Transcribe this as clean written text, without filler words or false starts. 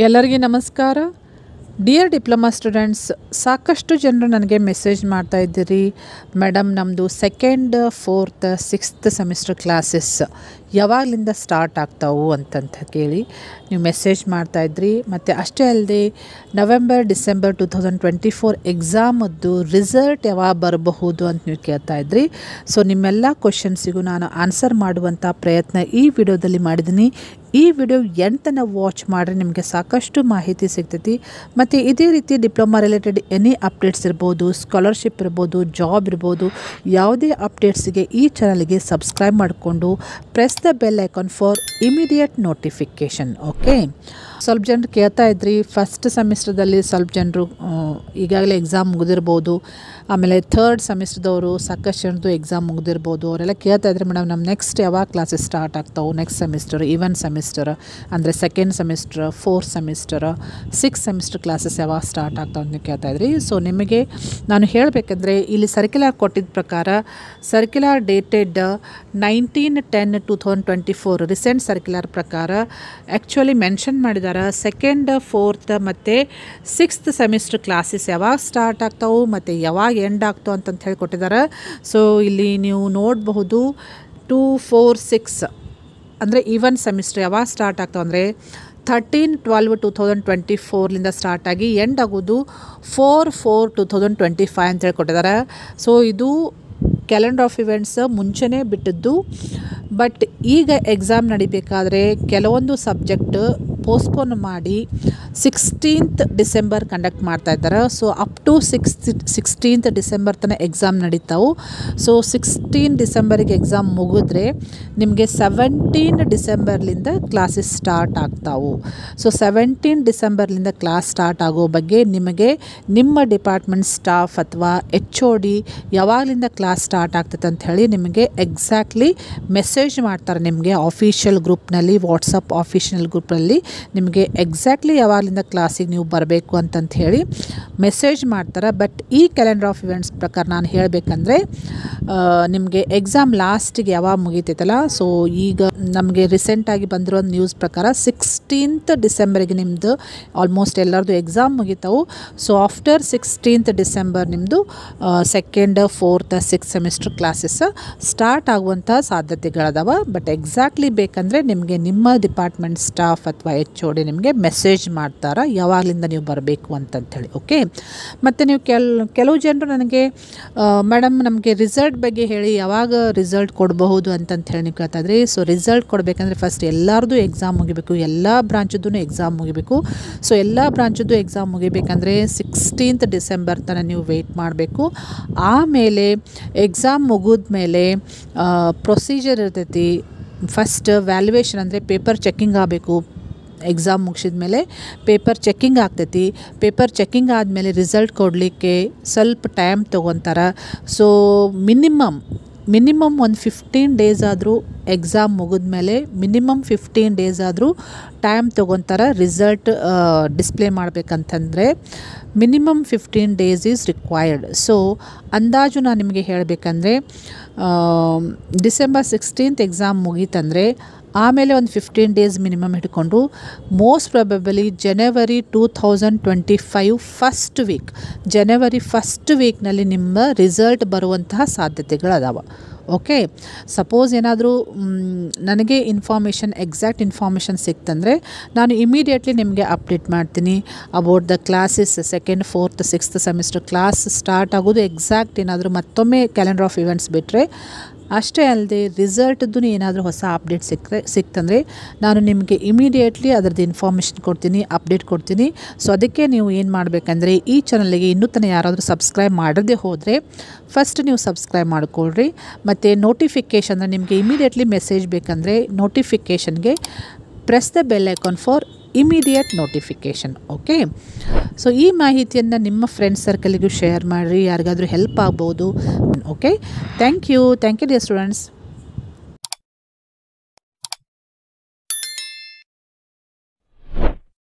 ಎಲ್ಲರಿಗೂ ನಮಸ್ಕಾರ. Dear diploma students, ಸಾಕಷ್ಟು ಜನರು ನನಗೆ ಮೆಸೇಜ್ ಮಾಡ್ತಾ ಇದ್ದೀರಿ, ಮೇಡಮ್ ನಮ್ಮದು 2nd, 4th, 6th semester classes ಯಾವಾಗಲಿಂದ ಸ್ಟಾರ್ಟ್ ಆಗ್ತಾವು ಅಂತಂತ ಕೇಳಿ ನೀವು ಮೆಸೇಜ್ ಮಾಡ್ತಾಯಿದ್ರಿ. ಮತ್ತು ಅಷ್ಟೇ ಅಲ್ಲದೆ ನವೆಂಬರ್, ಡಿಸೆಂಬರ್ 2024 ಎಕ್ಸಾಮದ್ದು ರಿಸಲ್ಟ್ ಯಾವಾಗ ಬರಬಹುದು ಅಂತ ನೀವು ಕೇಳ್ತಾಯಿದ್ರಿ. ಸೊ ನಿಮ್ಮೆಲ್ಲ ಕ್ವಶನ್ಸಿಗೂ ನಾನು ಆನ್ಸರ್ ಮಾಡುವಂಥ ಪ್ರಯತ್ನ ಈ ವಿಡಿಯೋದಲ್ಲಿ ಮಾಡಿದ್ದೀನಿ. ಈ ವಿಡಿಯೋ ಎಂಟನ್ನು ವಾಚ್ ಮಾಡಿದ್ರೆ ನಿಮಗೆ ಸಾಕಷ್ಟು ಮಾಹಿತಿ ಸಿಗ್ತೈತಿ. ಮತ್ತು ಇದೇ ರೀತಿ ಡಿಪ್ಲೊಮಾ ರಿಲೇಟೆಡ್ ಎನಿ ಅಪ್ಡೇಟ್ಸ್ ಇರ್ಬೋದು, ಸ್ಕಾಲರ್ಶಿಪ್ ಇರ್ಬೋದು, ಜಾಬ್ ಇರ್ಬೋದು, ಯಾವುದೇ ಅಪ್ಡೇಟ್ಸಿಗೆ ಈ ಚಾನಲ್ಗೆ ಸಬ್ಸ್ಕ್ರೈಬ್ ಮಾಡಿಕೊಂಡು press the bell icon for immediate notification. Okay, ಸ್ವಲ್ಪ ಜನರು ಕೇಳ್ತಾ ಇದ್ರಿ, ಫಸ್ಟ್ ಸೆಮಿಸ್ಟರ್ದಲ್ಲಿ ಸ್ವಲ್ಪ ಜನರು ಈಗಾಗಲೇ ಎಕ್ಸಾಮ್ ಮುಗಿದಿರ್ಬೋದು, ಆಮೇಲೆ 3rd ಸೆಮಿಸ್ಟರ್ದವರು ಸಾಕಷ್ಟು ಜನರದು ಎಕ್ಸಾಮ್ ಮುಗಿದಿರ್ಬೋದು. ಅವರೆಲ್ಲ ಕೇಳ್ತಾ ಇದ್ರಿ, ಮೇಡಮ್ ನಮ್ಮ ನೆಕ್ಸ್ಟ್ ಯಾವಾಗ ಕ್ಲಾಸಸ್ ಸ್ಟಾರ್ಟ್ ಆಗ್ತಾವೆ, ನೆಕ್ಸ್ಟ್ ಸೆಮಿಸ್ಟರ್, ಈವನ್ ಸೆಮಿಸ್ಟರ್ ಅಂದರೆ 2nd semester, 4th semester, 6th semester classes ಯಾವಾಗ ಸ್ಟಾರ್ಟ್ ಆಗ್ತಾವೆ ಅಂತ ಕೇಳ್ತಾ ಇದ್ರಿ. ಸೊ ನಿಮಗೆ ನಾನು ಹೇಳಬೇಕಂದ್ರೆ ಇಲ್ಲಿ ಸರ್ಕ್ಯುಲರ್ ಕೊಟ್ಟಿದ್ದ ಪ್ರಕಾರ, ಸರ್ಕ್ಯುಲರ್ ಡೇಟೆಡ್ 19/10/2024 ರೀಸೆಂಟ್ ಸರ್ಕ್ಯುಲರ್ ಪ್ರಕಾರ ಆ್ಯಕ್ಚುಲಿ ಮೆನ್ಷನ್ ಮಾಡಿದ್ದಾರೆ 2nd, 4th ಮತ್ತು 6th ಸೆಮಿಸ್ಟರ್ ಕ್ಲಾಸಸ್ ಯಾವಾಗ ಸ್ಟಾರ್ಟ್ ಆಗ್ತಾವೆ ಮತ್ತು ಯಾವಾಗ ಎಂಡ್ ಆಗ್ತಾವೆ ಅಂತಂತ ಹೇಳಿ ಕೊಟ್ಟಿದ್ದಾರೆ. ಸೊ ಇಲ್ಲಿ ನೀವು ನೋಡಬಹುದು 2, 4, 6 ಅಂದರೆ ಈವನ್ ಸೆಮಿಸ್ಟರ್ ಯಾವಾಗ ಸ್ಟಾರ್ಟ್ ಆಗ್ತಾವೆ ಅಂದರೆ 13/12/2024 ಸ್ಟಾರ್ಟ್ ಆಗಿ ಎಂಡ್ ಆಗೋದು 4/4/2025 ಅಂತೇಳಿ ಕೊಟ್ಟಿದ್ದಾರೆ. ಸೊ ಇದು ಕ್ಯಾಲೆಂಡರ್ ಆಫ್ ಇವೆಂಟ್ಸ್ ಮುಂಚೆನೇ ಬಿಟ್ಟಿದ್ದು. ಬಟ್ ಈಗ ಎಕ್ಸಾಮ್ ನಡಿಬೇಕಾದ್ರೆ ಕೆಲವೊಂದು ಸಬ್ಜೆಕ್ಟ್ ಪೋಸ್ಟ್ಪೋನ್ ಮಾಡಿ 16th ಡಿಸೆಂಬರ್ ಕಂಡಕ್ಟ್ ಮಾಡ್ತಾ ಇದ್ದಾರೆ. So up to 16th December ತನಕ ಎಕ್ಸಾಮ್ ನಡೀತಾವೆ. ಸೊ 16 ಡಿಸೆಂಬರಿಗೆ ಎಕ್ಸಾಮ್ ಮುಗಿದ್ರೆ ನಿಮಗೆ 17 ಡಿಸೆಂಬರ್ಲಿಂದ ಕ್ಲಾಸಸ್ ಸ್ಟಾರ್ಟ್ ಆಗ್ತಾವೆ. ಸೊ 17 ಡಿಸೆಂಬರ್ಲಿಂದ ಕ್ಲಾಸ್ ಸ್ಟಾರ್ಟ್ ಆಗೋ ಬಗ್ಗೆ ನಿಮಗೆ ನಿಮ್ಮ ಡಿಪಾರ್ಟ್ಮೆಂಟ್ ಸ್ಟಾಫ್ ಅಥವಾ HOD ಯಾವಾಗಲಿಂದ ಕ್ಲಾಸ್ ಸ್ಟಾರ್ಟ್ ಆಗ್ತೈತೆ ಅಂತ ಹೇಳಿ ನಿಮಗೆ ಎಕ್ಸಾಕ್ಟ್ಲಿ ಮೆಸೇಜ್ ಮಾಡ್ತಾರೆ. ನಿಮಗೆ ಆಫಿಷಿಯಲ್ ಗ್ರೂಪ್ನಲ್ಲಿ, ವಾಟ್ಸಪ್ ಆಫಿಷಿಯಲ್ ಗ್ರೂಪ್ನಲ್ಲಿ ನಿಮಗೆ ಎಕ್ಸಾಕ್ಟ್ಲಿ ಯಾವಾಗಲಿಂದ ಕ್ಲಾಸಿಗೆ ನೀವು ಬರಬೇಕು ಅಂತಂತ ಹೇಳಿ ಮೆಸೇಜ್ ಮಾಡ್ತಾರೆ. ಬಟ್ ಈ ಕ್ಯಾಲೆಂಡರ್ ಆಫ್ ಇವೆಂಟ್ಸ್ ಪ್ರಕಾರ ನಾನು ಹೇಳಬೇಕಂದ್ರೆ ನಿಮಗೆ ಎಕ್ಸಾಮ್ ಲಾಸ್ಟಿಗೆ ಯಾವಾಗ ಮುಗಿತೈತಲ್ಲ, ಸೊ ಈಗ ನಮಗೆ ರೀಸೆಂಟಾಗಿ ಬಂದಿರೋ ನ್ಯೂಸ್ ಪ್ರಕಾರ 16th ಡಿಸೆಂಬರಿಗೆ ನಿಮ್ಮದು ಆಲ್ಮೋಸ್ಟ್ ಎಲ್ಲರದು ಎಕ್ಸಾಮ್ ಮುಗಿತಾವೆ. ಸೊ ಆಫ್ಟರ್ 16th ಡಿಸೆಂಬರ್ ನಿಮ್ಮದು 2nd, 4th, 6th semester classes start ಆಗುವಂಥ ಸಾಧ್ಯತೆಗಳದಾವ. ಬಟ್ ಎಕ್ಸಾಕ್ಟ್ಲಿ ಬೇಕಂದರೆ ನಿಮಗೆ ನಿಮ್ಮ ಡಿಪಾರ್ಟ್ಮೆಂಟ್ ಸ್ಟಾಫ್ ಅಥವಾ HOD ನಿಮಗೆ ಮೆಸೇಜ್ ಮಾಡ್ತಾರೆ ಯಾವಾಗಲಿಂದ ನೀವು ಬರಬೇಕು ಅಂತಂಥೇಳಿ. ಓಕೆ, ಮತ್ತು ನೀವು ಕೆಲವು ಜನರು ನನಗೆ ಮೇಡಮ್ ನಮಗೆ ರಿಸಲ್ಟ್ ಬಗ್ಗೆ ಹೇಳಿ, ಯಾವಾಗ ರಿಸಲ್ಟ್ ಕೊಡಬಹುದು ಅಂತಂತ ಹೇಳಿ ನೀವು ಕೇಳ್ತಾ ಇದ್ರಿ. ಸೊ ರಿಸಲ್ಟ್ ಕೊಡಬೇಕಂದ್ರೆ ಫಸ್ಟ್ ಎಲ್ಲರದು ಎಕ್ಸಾಮ್ ಮುಗಿಬೇಕು, ಎಲ್ಲ ಬ್ರಾಂಚದ್ದು ಎಕ್ಸಾಮ್ ಮುಗಿಬೇಕು. ಸೊ ಎಲ್ಲ ಬ್ರಾಂಚದ್ದು ಎಕ್ಸಾಮ್ ಮುಗಿಬೇಕಂದ್ರೆ 16th ಡಿಸೆಂಬರ್ ತನಕ ನೀವು ವೆಯ್ಟ್ ಮಾಡಬೇಕು. ಆಮೇಲೆ ಎಕ್ಸಾಮ್ ಮುಗಿದ್ಮೇಲೆ ಪ್ರೊಸೀಜರ್ ಇರ್ತೈತಿ. ಫಸ್ಟ್ ವ್ಯಾಲ್ಯುವೇಷನ್ ಅಂದರೆ ಪೇಪರ್ ಚೆಕ್ಕಿಂಗ್ ಆಗಬೇಕು. ಎಕ್ಸಾಮ್ ಮುಗಿಸಿದ ಮೇಲೆ ಪೇಪರ್ ಚೆಕ್ಕಿಂಗ್ ಆಗ್ತೈತಿ. ಪೇಪರ್ ಚೆಕ್ಕಿಂಗ್ ಆದಮೇಲೆ ರಿಸಲ್ಟ್ ಕೊಡಲಿಕ್ಕೆ ಸ್ವಲ್ಪ ಟೈಮ್ ತೊಗೊತಾರೆ. ಸೊ ಮಿನಿಮಮ್ ಒಂದು 15 ಡೇಸ್ ಆದರೂ ಎಕ್ಸಾಮ್ ಮುಗಿದ್ಮೇಲೆ ಮಿನಿಮಮ್ 15 ಡೇಸ್ ಆದರೂ ಟೈಮ್ ತೊಗೊತಾರೆ ರಿಸಲ್ಟ್ ಡಿಸ್ಪ್ಲೇ ಮಾಡಬೇಕಂತಂದರೆ minimum 15 days is required. So ಅಂದಾಜು ನಾನು ನಿಮಗೆ ಹೇಳಬೇಕಂದ್ರೆ ಡಿಸೆಂಬರ್ 16th ಎಕ್ಸಾಮ್ ಮುಗೀತಂದರೆ ಆಮೇಲೆ ಒಂದು 15 ಡೇಸ್ ಮಿನಿಮಮ್ ಹಿಡ್ಕೊಂಡು ಮೋಸ್ಟ್ ಪ್ರೊಬೆಬಲಿ ಜನವರಿ 2025 ಫಸ್ಟ್ ವೀಕ್, ಜನವರಿ ಫಸ್ಟ್ ವೀಕ್ನಲ್ಲಿ ನಿಮ್ಮ ರಿಸಲ್ಟ್ ಬರುವಂತಹ ಸಾಧ್ಯತೆಗಳದಾವ. ಓಕೆ, ಸಪೋಸ್ ಏನಾದರೂ ನನಗೆ ಎಕ್ಸಾಕ್ಟ್ ಇನ್ಫಾರ್ಮೇಷನ್ ಸಿಕ್ತಂದರೆ ನಾನು ಇಮಿಡಿಯೇಟ್ಲಿ ನಿಮಗೆ ಅಪ್ಡೇಟ್ ಮಾಡ್ತೀನಿ about the classes. 2nd, 4th, 6th semester class start ಆಗೋದು ಎಕ್ಸಾಕ್ಟ್ ಏನಾದರೂ ಮತ್ತೊಮ್ಮೆ ಕ್ಯಾಲೆಂಡರ್ ಆಫ್ ಇವೆಂಟ್ಸ್ ಬಿಟ್ಟರೆ. ಅಷ್ಟೇ ಅಲ್ಲದೆ ರಿಸಲ್ಟದ್ದು ಏನಾದರೂ ಹೊಸ ಅಪ್ಡೇಟ್ ಸಿಕ್ತಂದರೆ ನಾನು ನಿಮಗೆ ಇಮಿಡಿಯೇಟ್ಲಿ ಅದರದ್ದು ಇನ್ಫಾರ್ಮೇಷನ್ ಕೊಡ್ತೀನಿ, ಅಪ್ಡೇಟ್ ಕೊಡ್ತೀನಿ. ಸೊ ಅದಕ್ಕೆ ನೀವು ಏನು ಮಾಡಬೇಕಂದ್ರೆ ಈ ಚಾನಲ್ಗೆ ಇನ್ನೂ ತನಕ ಯಾರಾದರೂ ಸಬ್ಸ್ಕ್ರೈಬ್ ಮಾಡದೇ ಹೋದರೆ ಫಸ್ಟ್ ನೀವು ಸಬ್ಸ್ಕ್ರೈಬ್ ಮಾಡಿಕೊಳ್ರಿ. ಮತ್ತು ನೋಟಿಫಿಕೇಷನ್ ನಿಮಗೆ ಇಮಿಡಿಯೇಟ್ಲಿ ಮೆಸೇಜ್ ಬೇಕಂದರೆ ನೋಟಿಫಿಕೇಷನ್ಗೆ press the bell icon for immediate notification. Okay, so ಈ ಮಾಹಿತಿಯನ್ನು ನಿಮ್ಮ ಫ್ರೆಂಡ್ಸ್ ಸರ್ಕಲ್ಗೂ ಶೇರ್ ಮಾಡಿರಿ, ಯಾರಿಗಾದರೂ ಹೆಲ್ಪ್ ಆಗ್ಬೋದು. Okay, thank you dear students.